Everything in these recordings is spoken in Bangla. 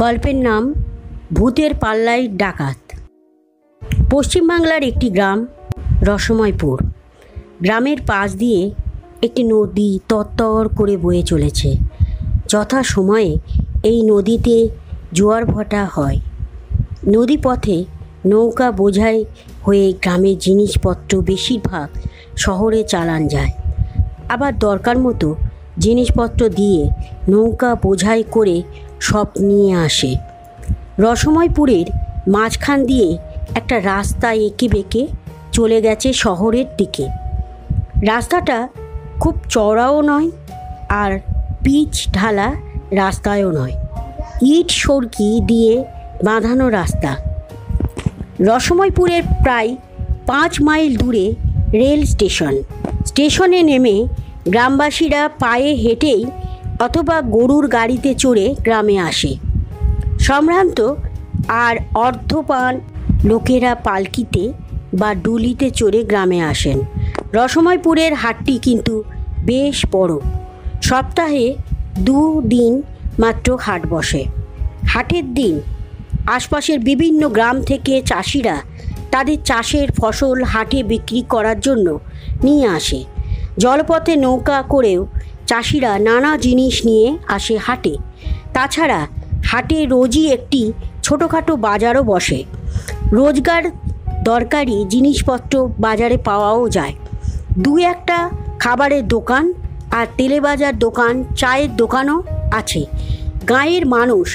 গল্পের নাম ভূতের পাল্লায় ডাকাত। পশ্চিমবাংলার একটি গ্রাম রসময়পুর। গ্রামের পাশ দিয়ে একটি নদী তরতর করে বয়ে চলেছে। যথা সময়ে এই নদীতে জোয়ার ভাটা হয়। নদীপথে নৌকা বোঝাই হয়ে গ্রামের জিনিসপত্র বেশিরভাগ শহরে চালান যায়। আবার দরকার মতো জিনিসপত্র দিয়ে নৌকা বোঝাই করে সব নিয়ে আসে। রসময়পুরের মাঝখান দিয়ে একটা রাস্তা এঁকে বেঁকে চলে গেছে শহরের দিকে। রাস্তাটা খুব চওড়াও নয় আর পিচ ঢালা রাস্তায়ও নয়, ইট সড়কি দিয়ে বাঁধানো রাস্তা। রসময়পুরের প্রায় 5 মাইল দূরে রেল স্টেশন। স্টেশনে নেমে গ্রামবাসীরা পায়ে হেঁটেই অথবা গরুর গাড়িতে চড়ে গ্রামে আসে। সম্ভ্রান্ত আর অর্ধপান লোকেরা পালকিতে বা ডুলিতে চড়ে গ্রামে আসেন। রসময়পুরের হাটটি কিন্তু বেশ বড়। সপ্তাহে 2 দিন মাত্র হাট বসে। হাটের দিন আশপাশের বিভিন্ন গ্রাম থেকে চাষিরা তাদের চাষের ফসল হাটে বিক্রি করার জন্য নিয়ে আসে। জলপথে নৌকা করেও চাষিরা নানা জিনিস নিয়ে আসে হাটে। তাছাড়া হাটে রোজই একটি ছোটোখাটো বাজারও বসে। রোজগার দরকারি জিনিসপত্র বাজারে পাওয়াও যায়। 2-1টা খাবারের দোকান আর তেলেবাজার দোকান, চায়ের দোকানও আছে। গাঁয়ের মানুষ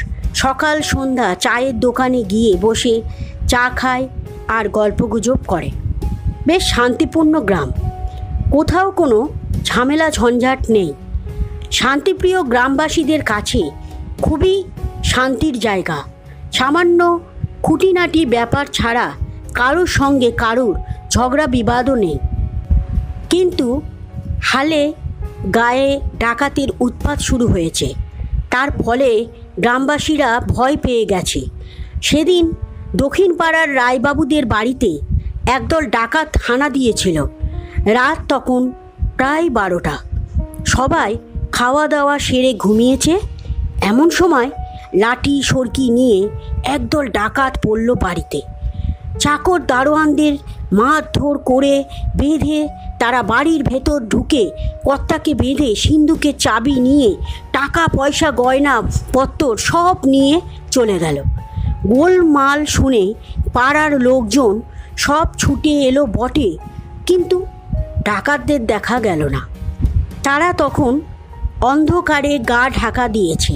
সকাল সন্ধ্যা চায়ের দোকানে গিয়ে বসে চা খায় আর গল্পগুজব করে। বেশ শান্তিপূর্ণ গ্রাম, কোথাও কোনো ঝামেলা ঝঞ্ঝাট নেই। শান্তিপ্রিয় গ্রামবাসীদের কাছে খুবই শান্তির জায়গা। সামান্য খুঁটিনাটি ব্যাপার ছাড়া কারোর সঙ্গে কারোর ঝগড়া বিবাদও নেই। কিন্তু হালে গায়ে ডাকাতির উৎপাত শুরু হয়েছে। তার ফলে গ্রামবাসীরা ভয় পেয়ে গেছে। সেদিন দক্ষিণ পাড়ার রায়বাবুদের বাড়িতে একদল ডাকাত হানা দিয়েছিল। রাত তখন প্রায় 12টা। সবাই খাওয়া দাওয়া সেরে ঘুমিয়েছে। এমন সময় লাঠি সরকি নিয়ে একদল ডাকাত পড়ল বাড়িতে। চাকর দারোয়ানদের মারধর করে বেঁধে তারা বাড়ির ভেতর ঢুকে কর্তাকে বেঁধে সিন্ধুকের চাবি নিয়ে টাকা পয়সা গয়না পত্তর সব নিয়ে চলে গেল। গোলমাল শুনে পাড়ার লোকজন সব ছুটে এলো বটে, কিন্তু ডাকাতদের দেখা গেল না। তারা তখন অন্ধকারে গা ঢাকা দিয়েছে।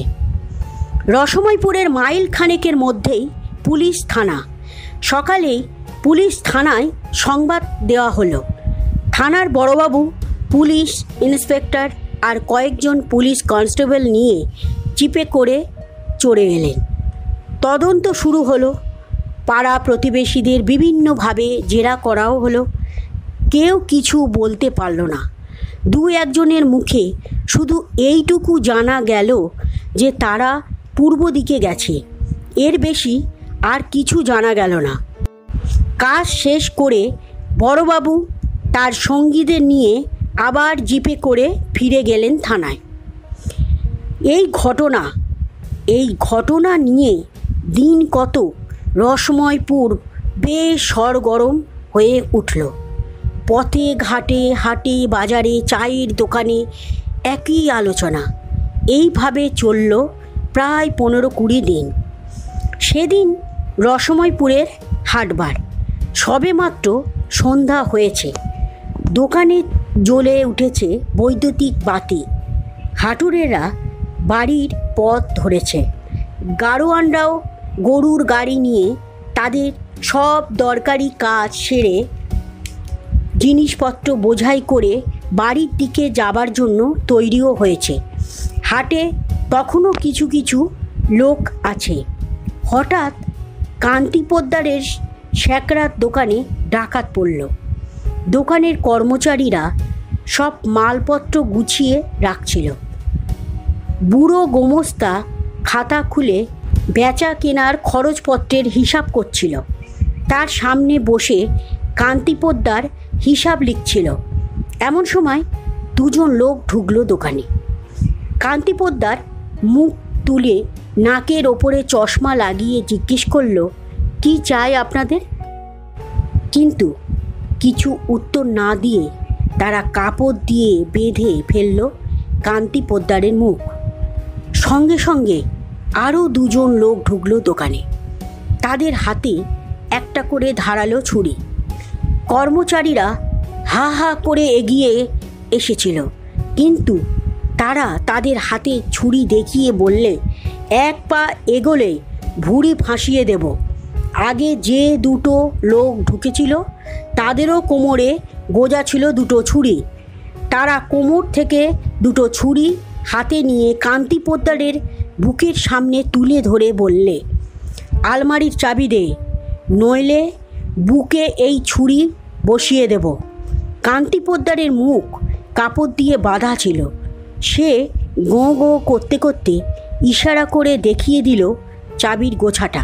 রসময়পুরের মাইল খানেকের মধ্যেই পুলিশ থানা। সকালেই পুলিশ থানায় সংবাদ দেওয়া হলো। থানার বড়বাবু, পুলিশ ইন্সপেক্টর আর কয়েকজন পুলিশ কনস্টেবল নিয়ে জিপে করে চড়ে এলেন। তদন্ত শুরু হলো। পাড়া প্রতিবেশীদের বিভিন্নভাবে জেরা করাও হলো। কেউ কিছু বলতে পারল না। 2-1জনের মুখে শুধু এইটুকু জানা গেল যে তারা পূর্ব দিকে গেছে। এর বেশি আর কিছু জানা গেল না। কাজ শেষ করে বড়বাবু তার সঙ্গীদের নিয়ে আবার জিপে করে ফিরে গেলেন থানায়। এই ঘটনা নিয়ে দিন কত রসময়পুর বেশ সরগরম হয়ে উঠল। পথে ঘাটে, হাটে, বাজারে, চায়ের দোকানে একই আলোচনা। এইভাবে চলল প্রায় 15-20 দিন। সেদিন রসময়পুরের হাটবার। সবেমাত্র সন্ধ্যা হয়েছে। দোকানে জ্বলে উঠেছে বৈদ্যুতিক বাতি। হাটুরেরা বাড়ির পথ ধরেছে। গাড়োয়ানরাও গরুর গাড়ি নিয়ে তাদের সব দরকারি কাজ সেরে জিনিসপত্র বোঝাই করে বাড়ির দিকে যাবার জন্য তৈরিও হয়েছে। হাটে তখনও কিছু কিছু লোক আছে। হঠাৎ কান্তি পোদ্দারের স্যাঁকড়ার দোকানে ডাকাত পড়ল। দোকানের কর্মচারীরা সব মালপত্র গুছিয়ে রাখছিল। বুড়ো গোমস্তা খাতা খুলে বেচা কেনার খরচপত্রের হিসাব করছিল। তার সামনে বসে কান্তি পোদ্দার হিসাব লিখছিল। এমন সময় 2জন লোক ঢুকলো দোকানে। কান্তি পোদ্দার মুখ তুলে নাকের ওপরে চশমা লাগিয়ে জিজ্ঞেস করল, কি চাই আপনাদের? কিন্তু কিছু উত্তর না দিয়ে তারা কাপড় দিয়ে বেঁধে ফেলল কান্তি পোদ্দারের মুখ। সঙ্গে সঙ্গে আরও দুজন লোক ঢুকলো দোকানে। তাদের হাতে একটা করে ধারালো ছুরি। কর্মচারীরা হা হা করে এগিয়ে এসেছিল, কিন্তু তারা তাদের হাতে ছুরি দেখিয়ে বললে, এক পা এগোলে ভুঁড়ি ফাঁসিয়ে দেব। আগে যে দুটো লোক ঢুকেছিল তাদেরও কোমরে গোজা ছিল দুটো ছুরি। তারা কোমর থেকে দুটো ছুরি হাতে নিয়ে কান্তি পোদ্দারের বুকের সামনে তুলে ধরে বললে, আলমারির চাবি দে, নইলে বুকে এই ছুরি বসিয়ে দেব। কান্তি পোদ্দারের মুখ কাপড় দিয়ে বাঁধা ছিল। সে গোঁ গোঁ করতে করতে ইশারা করে দেখিয়ে দিল চাবির গোছাটা।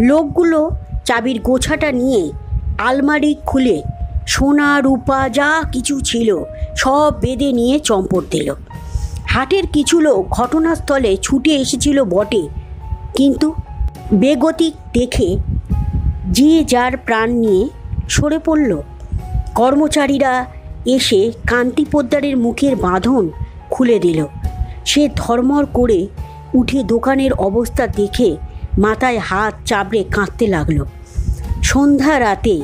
লোকগুলো চাবির গোছাটা নিয়ে আলমারি খুলে সোনা রূপা যা কিছু ছিল সব বেঁধে নিয়ে চম্পট দিল। হাটের কিছু লোক ঘটনাস্থলে ছুটে এসেছিল বটে, কিন্তু বেগতিক দেখে যে যার প্রাণ নিয়ে সরে পড়ল। কর্মচারীরা এসে কান্তি পোদ্দারের মুখের বাঁধন খুলে দিল। সে ধর্মর করে উঠে দোকানের অবস্থা দেখে মাথায় হাত চাপড়ে কাঁদতে লাগলো। সন্ধ্যা রাতে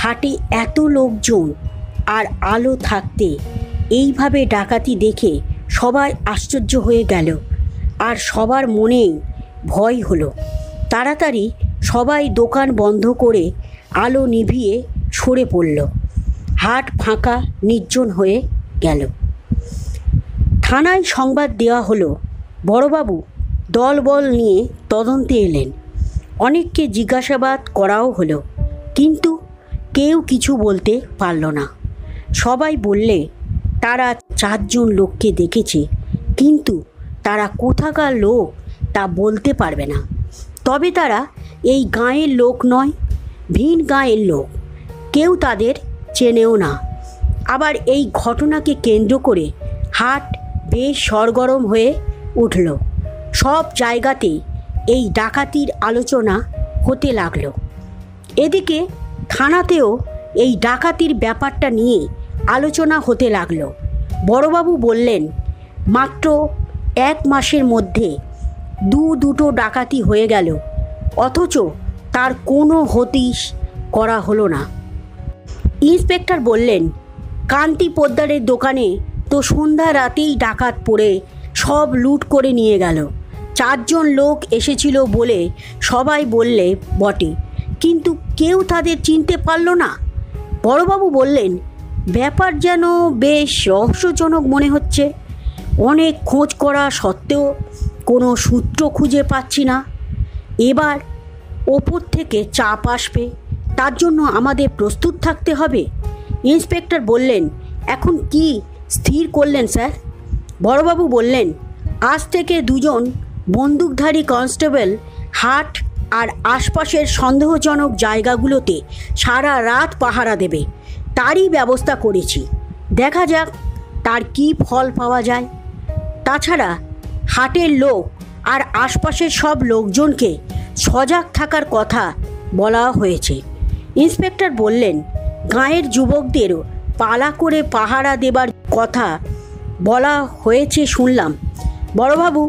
হাটে এত লোকজন আর আলো থাকতে এইভাবে ডাকাতি দেখে সবাই আশ্চর্য হয়ে গেল, আর সবার মনেই ভয় হলো। তাড়াতাড়ি সবাই দোকান বন্ধ করে আলো নিভিয়ে সরে পড়ল। হাট ফাঁকা নির্জন হয়ে গেল। থানায় সংবাদ দেওয়া হলো। বড়বাবু দলবল নিয়ে তদন্তে এলেন। অনেককে জিজ্ঞাসাবাদ করাও হলো, কিন্তু কেউ কিছু বলতে পারল না। সবাই বললে তারা 4 জন লোককে দেখেছে, কিন্তু তারা কোথাকার লোক তা বলতে পারবে না। তবে তারা এই গাঁয়ের লোক নয়, ভিন গাঁয়ের লোক। কেউ তাদের চেনেও না। আবার এই ঘটনাকে কেন্দ্র করে হাট বেশ সরগরম হয়ে উঠল। সব জায়গাতে এই ডাকাতির আলোচনা হতে লাগলো। এদিকে থানাতেও এই ডাকাতির ব্যাপারটা নিয়ে আলোচনা হতে লাগলো। বড়বাবু বললেন, মাত্র 1 মাসের মধ্যে দুটো ডাকাতি হয়ে গেল, অথচ তার কোনো হদিশ করা হলো না। ইন্সপেক্টর বললেন, কান্তি পোদ্দারের দোকানে তো সন্ধ্যা রাতেই ডাকাত পড়ে সব লুট করে নিয়ে গেল। 4 জন লোক এসেছিল বলে সবাই বললে বটে, কিন্তু কেউ তাদের চিনতে পারল না। বড়বাবু বললেন, ব্যাপার যেন বেশ রহস্যজনক মনে হচ্ছে। অনেক খোঁজ করা সত্ত্বেও কোনো সূত্র খুঁজে পাচ্ছি না। এবার ওপর থেকে চাপ আসবে, তার জন্য আমাদের প্রস্তুত থাকতে হবে। ইন্সপেক্টর বললেন, এখন কি স্থির করলেন স্যার? বড়বাবু বললেন, আজ থেকে 2 জন বন্দুকধারী কনস্টেবল হাট আর আশপাশের সন্দেহজনক জায়গাগুলোতে সারা রাত পাহারা দেবে। তারই ব্যবস্থা করেছি, দেখা যাক তার কি ফল পাওয়া যায়। তাছাড়া হাটের লোক আর আশপাশের সব লোকজনকে সজাগ থাকার কথা বলা হয়েছে। ইন্সপেক্টর বললেন, গাঁয়ের যুবকদেরও পালা করে পাহারা দেবার কথা বলা হয়েছে শুনলাম। বড়বাবু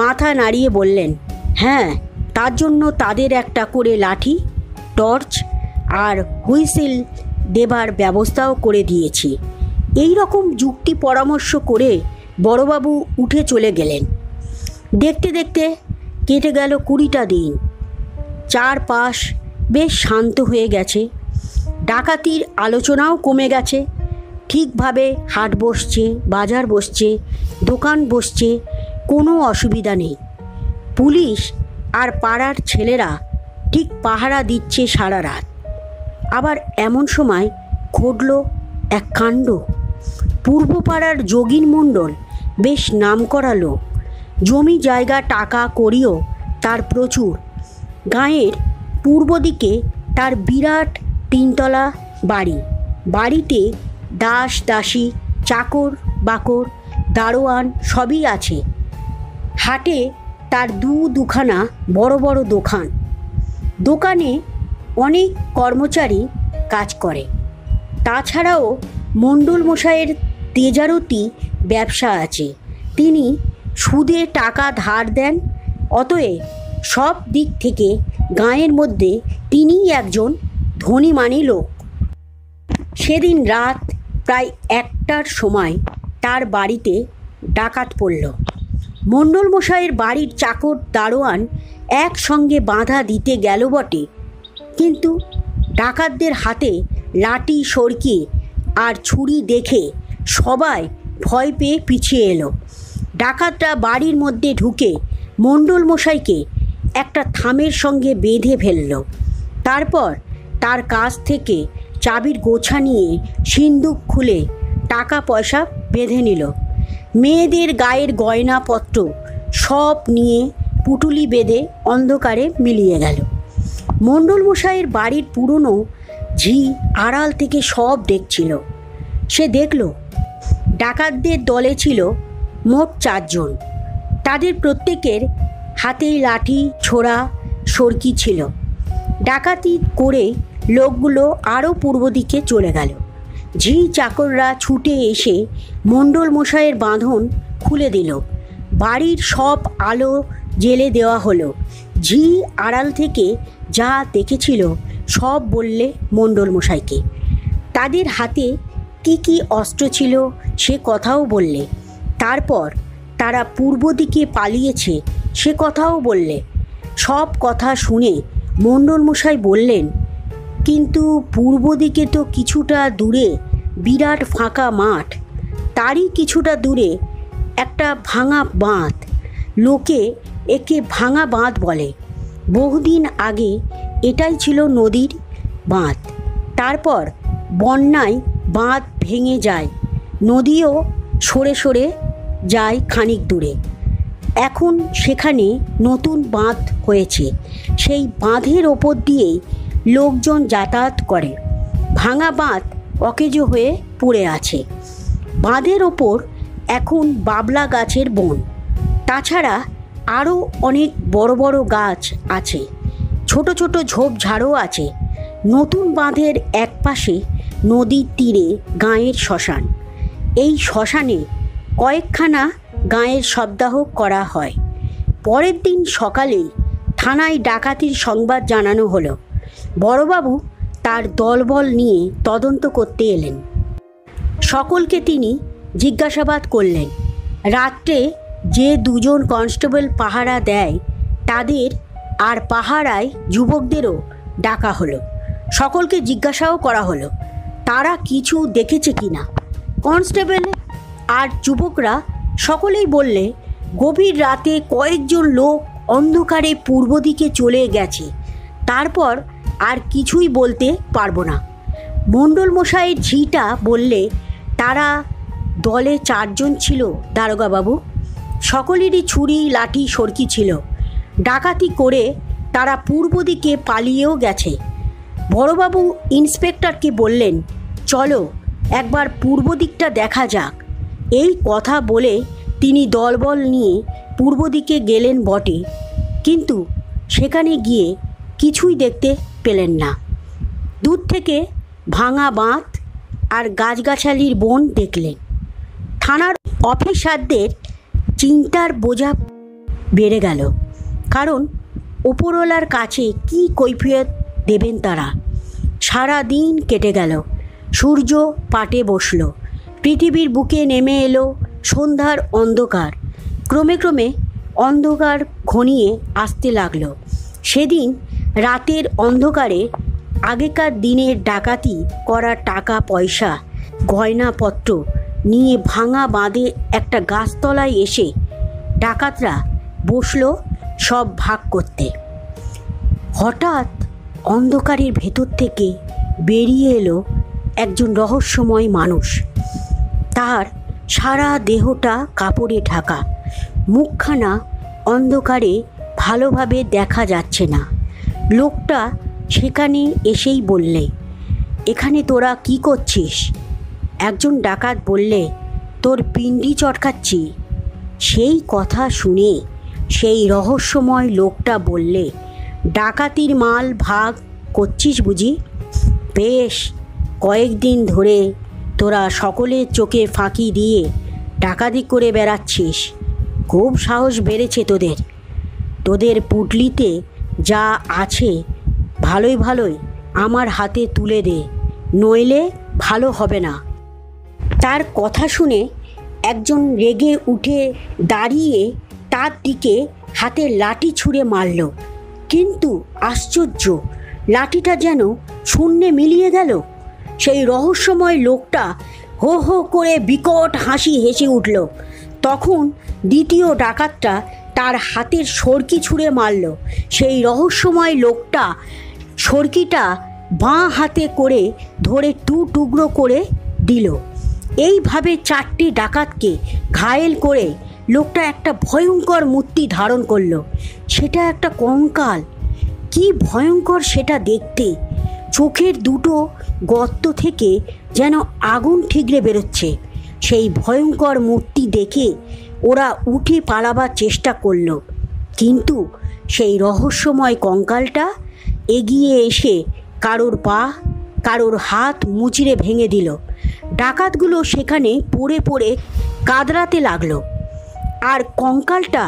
মাথা নাড়িয়ে বললেন, হ্যাঁ, তার জন্য তাদের একটা করে লাঠি, টর্চ আর হুইসেল দেবার ব্যবস্থাও করে দিয়েছি। এই রকম যুক্তি পরামর্শ করে বড়বাবু উঠে চলে গেলেন। দেখতে দেখতে কেটে গেল 20টা দিন। চারপাশ বেশ শান্ত হয়ে গেছে। ডাকাতির আলোচনাও কমে গেছে। ঠিকভাবে হাট বসছে, বাজার বসছে, দোকান বসছে, কোনো অসুবিধা নেই। পুলিশ আর পাড়ার ছেলেরা ঠিক পাহারা দিচ্ছে সারা রাত। আবার এমন সময় ঘটল এক কাণ্ড। পূর্ব পাড়ার যোগীন মণ্ডল বেশ নামকরা লোক। জমি জায়গা টাকা করিও তার প্রচুর। গাঁয়ের পূর্ব দিকে তার বিরাট 3তলা বাড়ি। বাড়িতে দাস দাসী, চাকর বাকর, দারোয়ান সবই আছে। হাটে তার দুখানা বড় বড় দোকান। দোকানে অনেক কর্মচারী কাজ করে। তাছাড়াও মণ্ডল মশাইয়ের তেজারতি ব্যবসা আছে। তিনি সুদে টাকা ধার দেন। অতএব সব দিক থেকে গাঁয়ের মধ্যে তিনিই একজন ধনীমানী লোক। সেদিন রাত প্রায় 1টার সময় তার বাড়িতে ডাকাত পড়ল। মণ্ডল মশাইয়ের বাড়ির চাকর দারোয়ান একসঙ্গে বাধা দিতে গেল বটে, কিন্তু ডাকাতদের হাতে লাঠি, সড়কি আর ছুরি দেখে সবাই ভয় পেয়ে পিছিয়ে এলো। ডাকাতরা বাড়ির মধ্যে ঢুকে মণ্ডল মশাইকে একটা থামের সঙ্গে বেঁধে ফেলল। তারপর তার কাছ থেকে চাবির গোছা নিয়ে সিন্দুক খুলে টাকা পয়সা বেঁধে নিল। মেয়েদের গায়ের গয়নাপত্র সব নিয়ে পুটুলি বেঁধে অন্ধকারে মিলিয়ে গেল। মণ্ডল মশাইয়ের বাড়ির পুরনো ঝি আড়াল থেকে সব দেখছিল। সে দেখল ডাকাতদের দলে ছিল মোট 4 জন। তাদের প্রত্যেকের হাতেই লাঠি, ছোরা, সড়কি ছিল। ডাকাতি করে লোকগুলো আরও পূর্ব দিকে চলে গেল। ঝি চাকররা ছুটে এসে মণ্ডল মশাইয়ের বাঁধন খুলে দিল। বাড়ির সব আলো জ্বেলে দেওয়া হলো। ঝি আড়াল থেকে যা দেখেছিল সব বললে মণ্ডল মশাইকে। তাদের হাতে কি কি অস্ত্র ছিল সে কথাও বললে। তারপর তারা পূর্ব দিকে পালিয়েছে সে কথাও বললে। সব কথা শুনে মণ্ডল মশাই বললেন, কিন্তু পূর্ব দিকে তো কিছুটা দূরে বিরাট ফাঁকা মাঠ, তারই কিছুটা দূরে একটা ভাঙা বাঁধ। লোকে একে ভাঙা বাঁধ বলে। বহুদিন আগে এটাই ছিল নদীর বাঁধ। তারপর বন্যায় বাঁধ ভেঙে যায়, নদীও সরে সরে যায় খানিক দূরে। এখন সেখানে নতুন বাঁধ হয়েছে। সেই বাঁধের ওপর দিয়েই লোকজন যাতায়াত করে। ভাঙা বাঁধ অকেজো হয়ে পড়ে আছে। বাঁধের ওপর এখন বাবলা গাছের বন। তাছাড়া আরও অনেক বড় বড় গাছ আছে, ছোট ছোট ঝোপঝাড়ও আছে। নতুন বাঁধের একপাশে নদীর তীরে গাঁয়ের শ্মশান। এই শ্মশানে কয়েকখানা গাঁয়ের সপ্তাহ করা হয়। পরের দিন সকালেই থানায় ডাকাতির সংবাদ জানানো হলো। বড়বাবু তার দলবল নিয়ে তদন্ত করতে এলেন। সকলকে তিনি জিজ্ঞাসাবাদ করলেন। রাত্রে যে 2 জন কনস্টেবল পাহারা দেয় তাদের আর পাহারায় যুবকদেরও ডাকা হলো। সকলকে জিজ্ঞাসাও করা হলো তারা কিছু দেখেছে কি না। কনস্টেবল আর যুবকরা সকলেই বললে, গভীর রাতে কয়েকজন লোক অন্ধকারে পূর্ব দিকে চলে গেছে, তারপর আর কিছুই বলতে পারবো না। মণ্ডল মশাইয়ের ঝিটা বললে, তারা দলে 4 জন ছিল দারোগাবাবু। সকলেরই ছুরি, লাঠি, সড়কি ছিল। ডাকাতি করে তারা পূর্ব দিকে পালিয়েও গেছে। বড়বাবু ইন্সপেক্টরকে বললেন, চলো একবার পূর্ব দিকটা দেখা যাক। এই কথা বলে তিনি দলবল নিয়ে পূর্ব দিকে গেলেন বটে, কিন্তু সেখানে গিয়ে কিছুই দেখতে পেলেন না। দূর থেকে ভাঙা বাঁধ আর গাছগাছালির বন দেখলেন। থানার অফিসারদের চিন্তার বোঝা বেড়ে গেল, কারণ ওপরওয়ালার কাছে কি কৈফিয়ত দেবেন তারা। সারা দিন কেটে গেল। সূর্য পাটে বসল। পৃথিবীর বুকে নেমে এলো সন্ধ্যার অন্ধকার। ক্রমে ক্রমে অন্ধকার ঘনিয়ে আসতে লাগলো। সেদিন রাতের অন্ধকারে আগেকার দিনের ডাকাতি করা টাকা পয়সা, গয়নাপত্র নিয়ে ভাঙা বাঁধে একটা গাছতলায় এসে ডাকাতরা বসলো সব ভাগ করতে। হঠাৎ অন্ধকারের ভেতর থেকে বেরিয়ে এলো একজন রহস্যময় মানুষ। তার সারা দেহটা কাপড়ে ঢাকা, মুখখানা অন্ধকারে ভালোভাবে দেখা যাচ্ছে না। লোকটা সেখানে এসেই বললে, এখানে তোরা কি করছিস? একজন ডাকাত বললে, তোর পিণ্ডি চটকাচ্ছি। সেই কথা শুনে সেই রহস্যময় লোকটা বললে, ডাকাতির মাল ভাগ করছিস বুঝি? বেশ, কয়েকদিন ধরে তোরা সকলের চোখে ফাঁকি দিয়ে ডাকাতি করে বেড়াচ্ছিস। খুব সাহস বেড়েছে তোদের। তোদের পুটলিতে যা আছে ভালোই ভালোই আমার হাতে তুলে দে, নইলে ভালো হবে না। তার কথা শুনে একজন রেগে উঠে দাঁড়িয়ে তার দিকে হাতে লাঠি ছুঁড়ে মারল। কিন্তু আশ্চর্য, লাঠিটা যেন শূন্যে মিলিয়ে গেল। সেই রহস্যময় লোকটা হো হো করে বিকট হাসি হেসে উঠল। তখন দ্বিতীয় ডাকাতটা তার হাতের সরকি ছুঁড়ে মারল। সেই রহস্যময় লোকটা সরকিটা বাঁ হাতে করে ধরে টুকরো করে দিল। এইভাবে 4টি ডাকাতকে ঘায়েল করে লোকটা একটা ভয়ঙ্কর মূর্তি ধারণ করল। সেটা একটা কঙ্কাল। কি ভয়ঙ্কর সেটা দেখতে! চোখের দুটো গর্ত থেকে যেন আগুন ঠিকরে বেরোচ্ছে। সেই ভয়ঙ্কর মূর্তি দেখে ওরা উঠে পালাবার চেষ্টা করল, কিন্তু সেই রহস্যময় কঙ্কালটা এগিয়ে এসে কারোর পা, কারোর হাত মুচড়ে ভেঙে দিল। ডাকাতগুলো সেখানে পড়ে পড়ে কাঁদরাতে লাগলো। আর কঙ্কালটা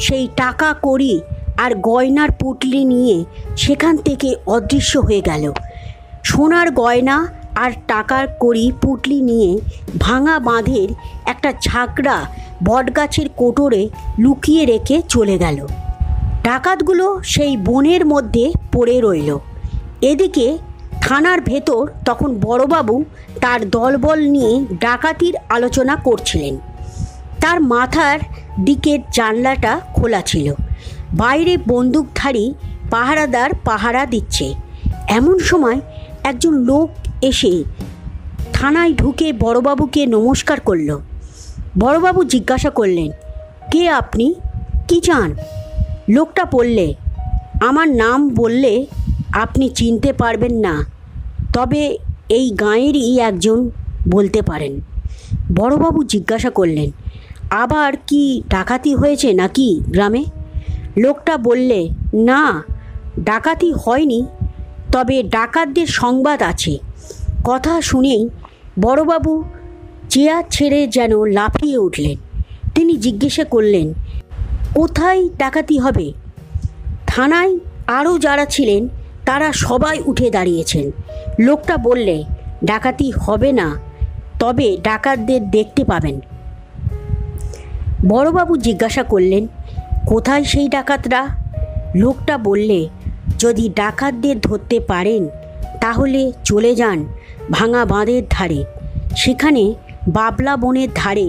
সেই টাকা কড়ি আর গয়নার পুটলি নিয়ে সেখান থেকে অদৃশ্য হয়ে গেল। সোনার গয়না আর টাকার কড়ি পুটলি নিয়ে ভাঙা বাঁধের একটা ঝাঁকড়া বটগাছের কোটরে লুকিয়ে রেখে চলে গেল। ডাকাতগুলো সেই বনের মধ্যে পড়ে রইল। এদিকে থানার ভেতর তখন বড়বাবু তার দলবল নিয়ে ডাকাতির আলোচনা করছিলেন। তার মাথার দিকের জানলাটা খোলা ছিল। বাইরে বন্দুকধারী পাহারাদার পাহারা দিচ্ছে। এমন সময় একজন লোক এসে থানায় ঢুকে বড়বাবুকে নমস্কার করল। বড়বাবু জিজ্ঞাসা করলেন, কে আপনি? কি চান? লোকটা বললে, আমার নাম বললে আপনি চিনতে পারবেন না, তবে এই গাঁয়েরই একজন বলতে পারেন। বড়বাবু জিজ্ঞাসা করলেন, আবার কি ডাকাতি হয়েছে নাকি গ্রামে? লোকটা বললে, না, ডাকাতি হয়নি, তবে ডাকাতদের সংবাদ আছে। কথা শুনেই বড়বাবু চেয়ার ছেড়ে যেন লাফিয়ে উঠলেন। তিনি জিজ্ঞাসা করলেন, কোথায় ডাকাতি হবে? থানায় আরও যারা ছিলেন তারা সবাই উঠে দাঁড়িয়েছেন। লোকটা বললে, ডাকাতি হবে না, তবে ডাকাতদের দেখতে পাবেন। বড়বাবু জিজ্ঞাসা করলেন, কোথায় সেই ডাকাতরা? লোকটা বললে, যদি ডাকাতদের ধরতে পারেন তাহলে চলে যান ভাঙা বাঁধের ধারে। সেখানে বাবলা বনের ধারে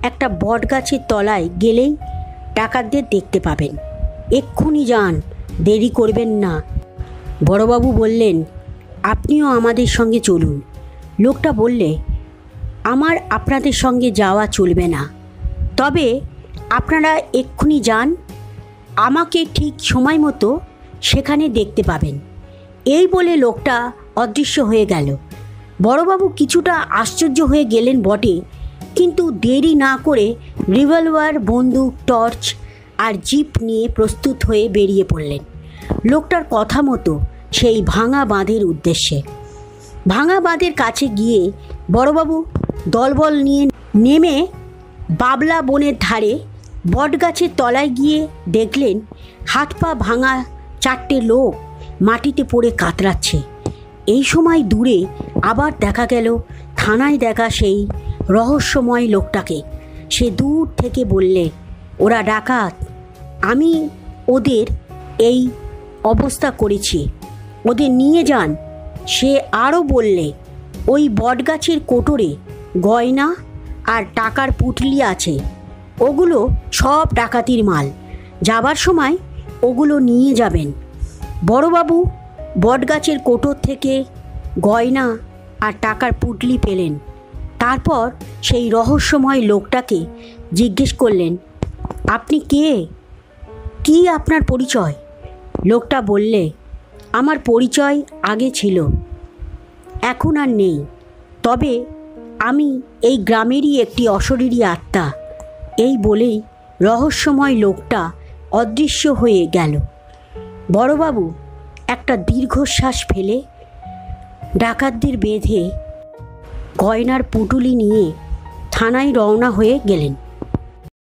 একটা বটগাছের তলায় গেলেই ডাকাতদের দেখতে পাবেন। এক্ষুনি যান, দেরি করবেন না। বড়বাবু বললেন, আপনিও আমাদের সঙ্গে চলুন। লোকটা বললে, আমার আপনাদের সঙ্গে যাওয়া চলবে না, তবে আপনারা এক্ষুনি যান, আমাকে ঠিক সময় মতো সেখানে দেখতে পাবেন। এই বলে লোকটা অদৃশ্য হয়ে গেল। বড়বাবু কিছুটা আশ্চর্য হয়ে গেলেন বটে, কিন্তু দেরি না করে রিভলভার, বন্দুক, টর্চ আর জিপ নিয়ে প্রস্তুত হয়ে বেরিয়ে পড়লেন লোকটার কথা মতো সেই ভাঙা বাঁধের উদ্দেশ্যে। ভাঙা বাঁধের কাছে গিয়ে বড়বাবু দলবল নিয়ে নেমে বাবলা বনের ধারে বটগাছের তলায় গিয়ে দেখলেন হাত পা ভাঙা 4টে লোক মাটিতে পড়ে কাতরাচ্ছে। এই সময় দূরে আবার দেখা গেল থানায় দেখা সেই রহস্যময় লোকটাকে। সে দূর থেকে বললে, ওরা ডাকাত, আমি ওদের এই অবস্থা করেছি, ওদের নিয়ে যান। সে আরও বললে, ওই বটগাছের কোটরে গয়না আর টাকার পুটলি আছে, ওগুলো সব ডাকাতির মাল, যাবার সময় ওগুলো নিয়ে যাবেন। বড়বাবু বটগাছের কোটর থেকে গয়না আর টাকার পুটলি পেলেন। তারপর সেই রহস্যময় লোকটাকে জিজ্ঞেস করলেন, আপনি কে? কি আপনার পরিচয়? লোকটা বললে, আমার পরিচয় আগে ছিল, এখন আর নেই, তবে আমি এই গ্রামেরই একটি অশরীরী আত্মা। এই বলেই রহস্যময় লোকটা অদৃশ্য হয়ে গেল। বড়বাবু একটা দীর্ঘশ্বাস ফেলে ডাকাতদের বেঁধে গয়নার পুঁটুলি নিয়ে থানায় রওনা হয়ে গেলেন।